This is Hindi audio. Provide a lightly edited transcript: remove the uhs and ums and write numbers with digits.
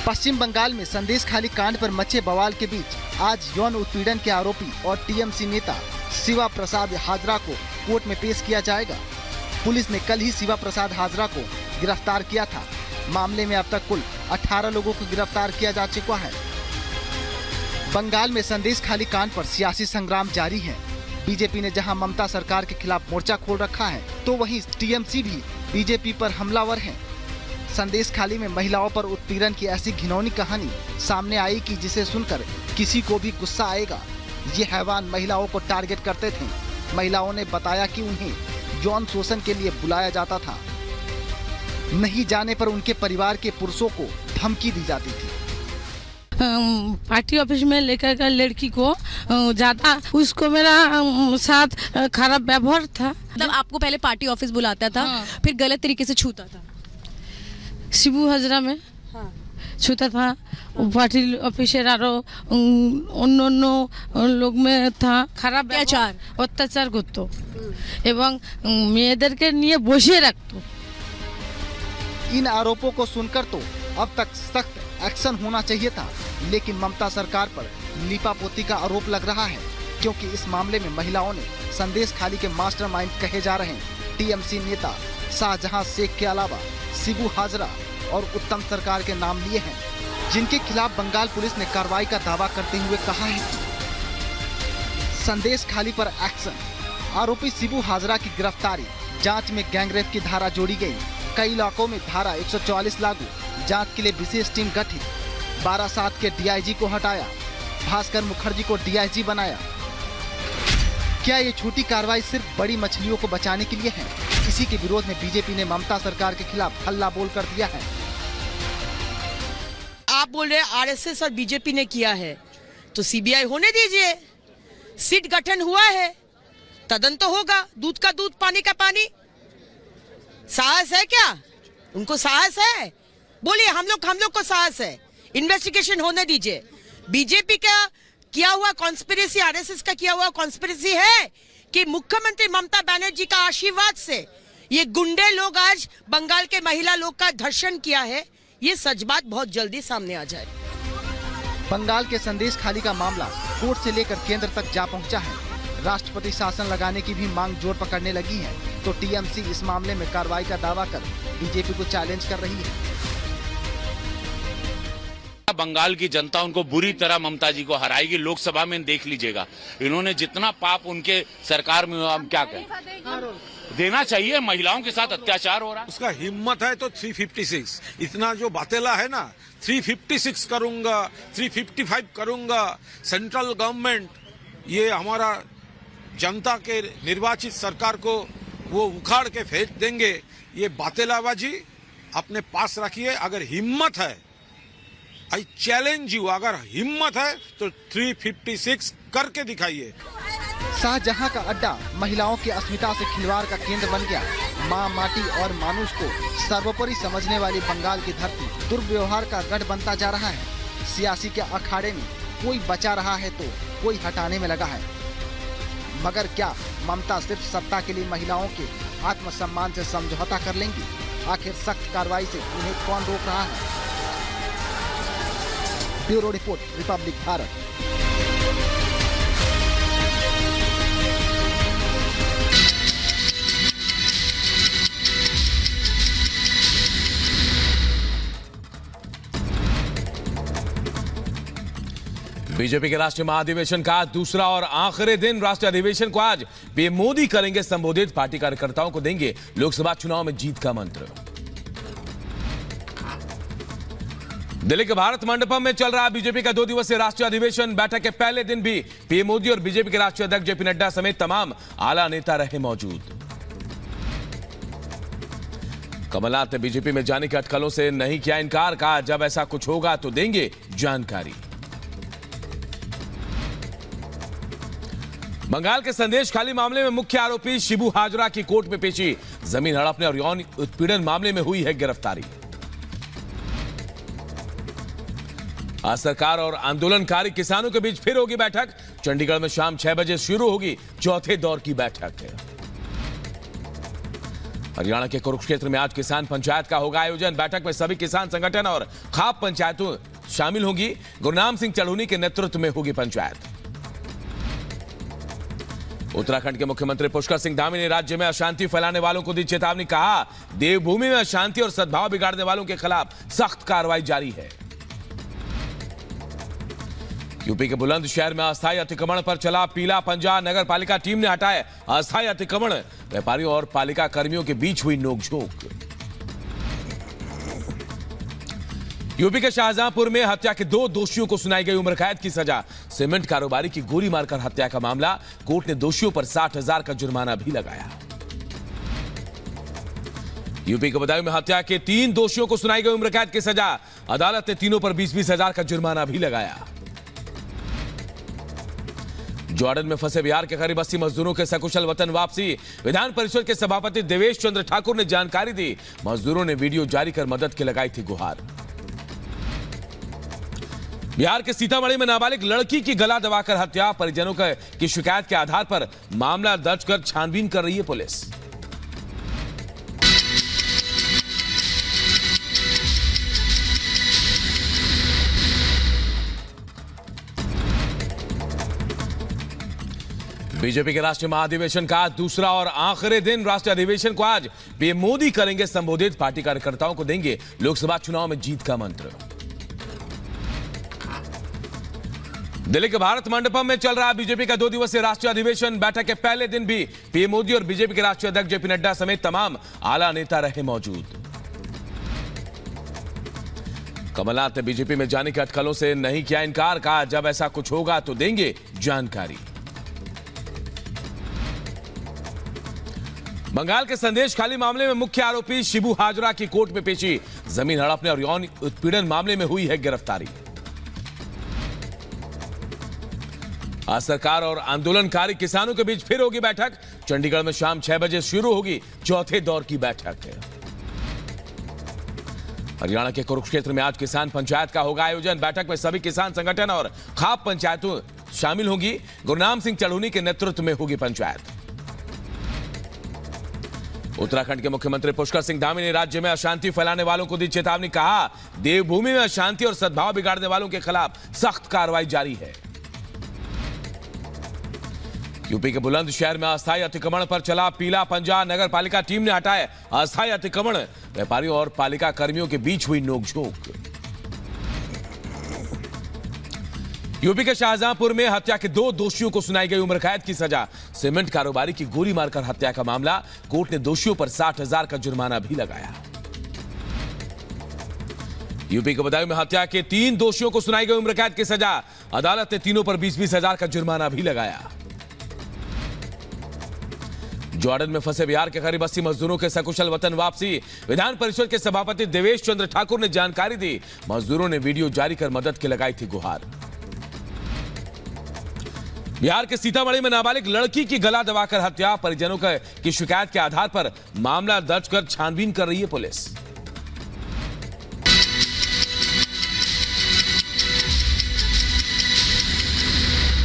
पश्चिम बंगाल में संदेश खाली कांड पर मचे बवाल के बीच आज यौन उत्पीड़न के आरोपी और टीएमसी नेता शिवा प्रसाद हाजरा को कोर्ट में पेश किया जाएगा। पुलिस ने कल ही शिवा प्रसाद हाजरा को गिरफ्तार किया था। मामले में अब तक कुल 18 लोगों को गिरफ्तार किया जा चुका है। बंगाल में संदेश खाली कांड पर सियासी संग्राम जारी है। बीजेपी ने जहां ममता सरकार के खिलाफ मोर्चा खोल रखा है, तो वहीं टीएमसी भी बीजेपी पर हमलावर है। संदेश खाली में महिलाओं पर उत्पीड़न की ऐसी घिनौनी कहानी सामने आई कि जिसे सुनकर किसी को भी गुस्सा आएगा। ये हैवान महिलाओं को टारगेट करते थे। महिलाओं ने बताया कि उन्हें यौन शोषण के लिए बुलाया जाता था। नहीं जाने पर उनके परिवार के पुरुषों को धमकी दी जाती थी। पार्टी ऑफिस में लेकर गए लड़की को ज्यादा उसको मेरा साथ खराब व्यवहार था। मतलब आपको पहले पार्टी ऑफिस बुलाता था, हाँ। फिर गलत तरीके से छूता था। शिबू हाजरा में हाँ। छूता था। पार्टी ऑफिसर অন্য লোক में था খারাপ অত্যাচার করতো এবং মেয়েদেরকে নিয়ে বসিয়ে রাখতো। इन आरोपों को सुनकर तो अब तक सख्त एक्शन होना चाहिए था, लेकिन ममता सरकार पर लीपापोती का आरोप लग रहा है, क्योंकि इस मामले में महिलाओं ने संदेश खाली के मास्टरमाइंड कहे जा रहे टीएमसी नेता शाहजहां शेख के अलावा शिबू हाजरा और उत्तम सरकार के नाम लिए हैं, जिनके खिलाफ बंगाल पुलिस ने कार्रवाई का दावा करते हुए कहा है संदेश खाली पर एक्शन। आरोपी शिबू हाजरा की गिरफ्तारी, जांच में गैंगरेप की धारा जोड़ी गई। कई इलाकों में धारा 144 लागू, जांच के लिए विशेष टीम गठित। 12/7 के डीआईजी को हटाया, भास्कर मुखर्जी को डीआईजी बनाया। क्या ये छोटी कार्रवाई सिर्फ बड़ी मछलियों को बचाने के लिए है? इसी के विरोध में बीजेपी ने ममता सरकार के खिलाफ हल्ला बोल कर दिया है। आप बोल रहे हैं आरएसएस और बीजेपी ने किया है, तो सीबीआई होने दीजिए। सीट गठन हुआ है, तदंत तो होगा। दूध का दूध, पानी का पानी। साहस है क्या? उनको साहस है? बोलिए, हम लोग को साहस है। इन्वेस्टिगेशन होने दीजिए। बीजेपी का किया हुआ कॉन्स्पिरेसी, आरएसएस का किया हुआ कॉन्स्पिरेसी है कि मुख्यमंत्री ममता बनर्जी का आशीर्वाद से ये गुंडे लोग आज बंगाल के महिला लोग का धर्षण किया है। ये सच बात बहुत जल्दी सामने आ जाए। बंगाल के संदेश खाली का मामला कोर्ट से लेकर केंद्र तक जा पहुंचा है। राष्ट्रपति शासन लगाने की भी मांग जोर पकड़ने लगी है, तो टीएमसी इस मामले में कार्रवाई का दावा कर बीजेपी को चैलेंज कर रही है। बंगाल की जनता उनको बुरी तरह ममता जी को हराएगी। लोकसभा में देख लीजिएगा, इन्होंने जितना पाप उनके सरकार में हम क्या कहें, देना चाहिए। महिलाओं के साथ अत्याचार हो रहा है। उसका हिम्मत है तो 356, इतना जो बातेला है ना, 356 करूंगा, 355 करूंगा। सेंट्रल गवर्नमेंट, ये हमारा जनता के निर्वाचित सरकार को वो उखाड़ के फेंक देंगे। ये बातेलाबाजी अपने पास रखिए। अगर हिम्मत है, आई चैलेंज यू, अगर हिम्मत है तो 356 करके दिखाइए। शाहजहां का अड्डा महिलाओं की अस्मिता से खिलवाड़ का केंद्र बन गया। मां, माटी और मानुष को सर्वोपरि समझने वाली बंगाल की धरती दुर्व्यवहार का गढ़ बनता जा रहा है। सियासी के अखाड़े में कोई बचा रहा है तो कोई हटाने में लगा है। मगर क्या ममता सिर्फ सत्ता के लिए महिलाओं के आत्मसम्मान से समझौता कर लेंगी? आखिर सख्त कार्रवाई से उन्हें कौन रोक रहा है? Bureau report, Republic Bharat. BJP के राष्ट्रीय महाधिवेशन का दूसरा और आखिरी दिन। राष्ट्रीय अधिवेशन को आज पीएम मोदी करेंगे संबोधित। पार्टी कार्यकर्ताओं को देंगे लोकसभा चुनाव में जीत का मंत्र। दिल्ली के भारत मंडपम में चल रहा बीजेपी का 2 दिवसीय राष्ट्रीय अधिवेशन। बैठक के पहले दिन भी पीएम मोदी और बीजेपी के राष्ट्रीय अध्यक्ष जेपी नड्डा समेत तमाम आला नेता रहे मौजूद। कमलनाथ ने बीजेपी में जाने की अटकलों से नहीं किया इनकार, कहा जब ऐसा कुछ होगा तो देंगे जानकारी। बंगाल के संदेश खाली मामले में मुख्य आरोपी शिबू हाजरा की कोर्ट में पेशी। जमीन हड़पने और यौन उत्पीड़न मामले में हुई है गिरफ्तारी। आज सरकार और आंदोलनकारी किसानों के बीच फिर होगी बैठक। चंडीगढ़ में शाम 6 बजे शुरू होगी चौथे दौर की बैठक। हरियाणा के कुरुक्षेत्र में आज किसान पंचायत का होगा आयोजन। बैठक में सभी किसान संगठन और खाप पंचायतों शामिल होंगी। गुरनाम सिंह चढ़ूनी के नेतृत्व में होगी पंचायत। उत्तराखंड के मुख्यमंत्री पुष्कर सिंह धामी ने राज्य में अशांति फैलाने वालों को दी चेतावनी। कहा, देवभूमि में अशांति और सद्भाव बिगाड़ने वालों के खिलाफ सख्त कार्रवाई जारी है। यूपी के बुलंदशहर में अस्थायी अतिक्रमण पर चला पीला पंजा। नगर पालिका टीम ने हटाए अस्थायी अतिक्रमण। व्यापारियों और पालिका कर्मियों के बीच हुई नोकझोंक। यूपी के शाहजहांपुर में हत्या के 2 दोषियों को सुनाई गई उम्र कैद की सजा। सीमेंट कारोबारी की गोली मारकर हत्या का मामला। कोर्ट ने दोषियों पर 60,000 का जुर्माना भी लगाया। यूपी के बदायूं में हत्या के 3 दोषियों को सुनाई गई उम्र कैद की सजा। अदालत ने तीनों पर 20-20 हजार का जुर्माना भी लगाया। जॉर्डन में फंसे बिहार के करीब 80 मजदूरों के सकुशल वतन वापसी। विधान परिषद के सभापति देवेश चंद्र ठाकुर ने जानकारी दी। मजदूरों ने वीडियो जारी कर मदद की लगाई थी गुहार। बिहार के सीतामढ़ी में नाबालिग लड़की की गला दबाकर हत्या। परिजनों की शिकायत के आधार पर मामला दर्ज कर छानबीन कर रही है पुलिस। बीजेपी के राष्ट्रीय महाधिवेशन का आज दूसरा और आखिरी दिन। राष्ट्रीय अधिवेशन को आज पीएम मोदी करेंगे संबोधित। पार्टी कार्यकर्ताओं को देंगे लोकसभा चुनाव में जीत का मंत्र। दिल्ली के भारत मंडपम में चल रहा बीजेपी का 2 दिवसीय राष्ट्रीय अधिवेशन। बैठक के पहले दिन भी पीएम मोदी और बीजेपी के राष्ट्रीय अध्यक्ष जेपी नड्डा समेत तमाम आला नेता रहे मौजूद। कमलनाथ ने बीजेपी में जाने के अटकलों से नहीं किया इनकार। कहा, जब ऐसा कुछ होगा तो देंगे जानकारी। बंगाल के संदेश खाली मामले में मुख्य आरोपी शिबू हाजरा की कोर्ट में पेशी। जमीन हड़पने और यौन उत्पीड़न मामले में हुई है गिरफ्तारी। आज सरकार और आंदोलनकारी किसानों के बीच फिर होगी बैठक। चंडीगढ़ में शाम 6 बजे शुरू होगी चौथे दौर की बैठक। हरियाणा के कुरुक्षेत्र में आज किसान पंचायत का होगा आयोजन। बैठक में सभी किसान संगठन और खाप पंचायतों शामिल होंगी। गुरनाम सिंह चढ़ूनी के नेतृत्व में होगी पंचायत। उत्तराखंड के मुख्यमंत्री पुष्कर सिंह धामी ने राज्य में अशांति फैलाने वालों को दी चेतावनी। कहा, देवभूमि में अशांति और सद्भाव बिगाड़ने वालों के खिलाफ सख्त कार्रवाई जारी है। यूपी के बुलंदशहर में अस्थायी अतिक्रमण पर चला पीला पंजा। नगर पालिका टीम ने हटाए अस्थायी अतिक्रमण। व्यापारियों और पालिका कर्मियों के बीच हुई नोकझोंक। यूपी के शाहजहांपुर में हत्या के 2 दोषियों को सुनाई गई उम्र कैद की सजा। सीमेंट कारोबारी की गोली मारकर हत्या का मामला। कोर्ट ने दोषियों पर 60,000 का जुर्माना भी लगाया। यूपी के बदायूं में हत्या के 3 दोषियों को सुनाई गई उम्र कैद की सजा। अदालत ने तीनों पर 20-20 हजार का जुर्माना भी लगाया। जॉर्डन में फंसे बिहार के करीब 80 मजदूरों के सकुशल वतन वापसी। विधान परिषद के सभापति देवेश चंद्र ठाकुर ने जानकारी दी। मजदूरों ने वीडियो जारी कर मदद की लगाई थी गुहार। बिहार के सीतामढ़ी में नाबालिग लड़की की गला दबाकर हत्या। परिजनों की शिकायत के आधार पर मामला दर्ज कर छानबीन कर रही है पुलिस।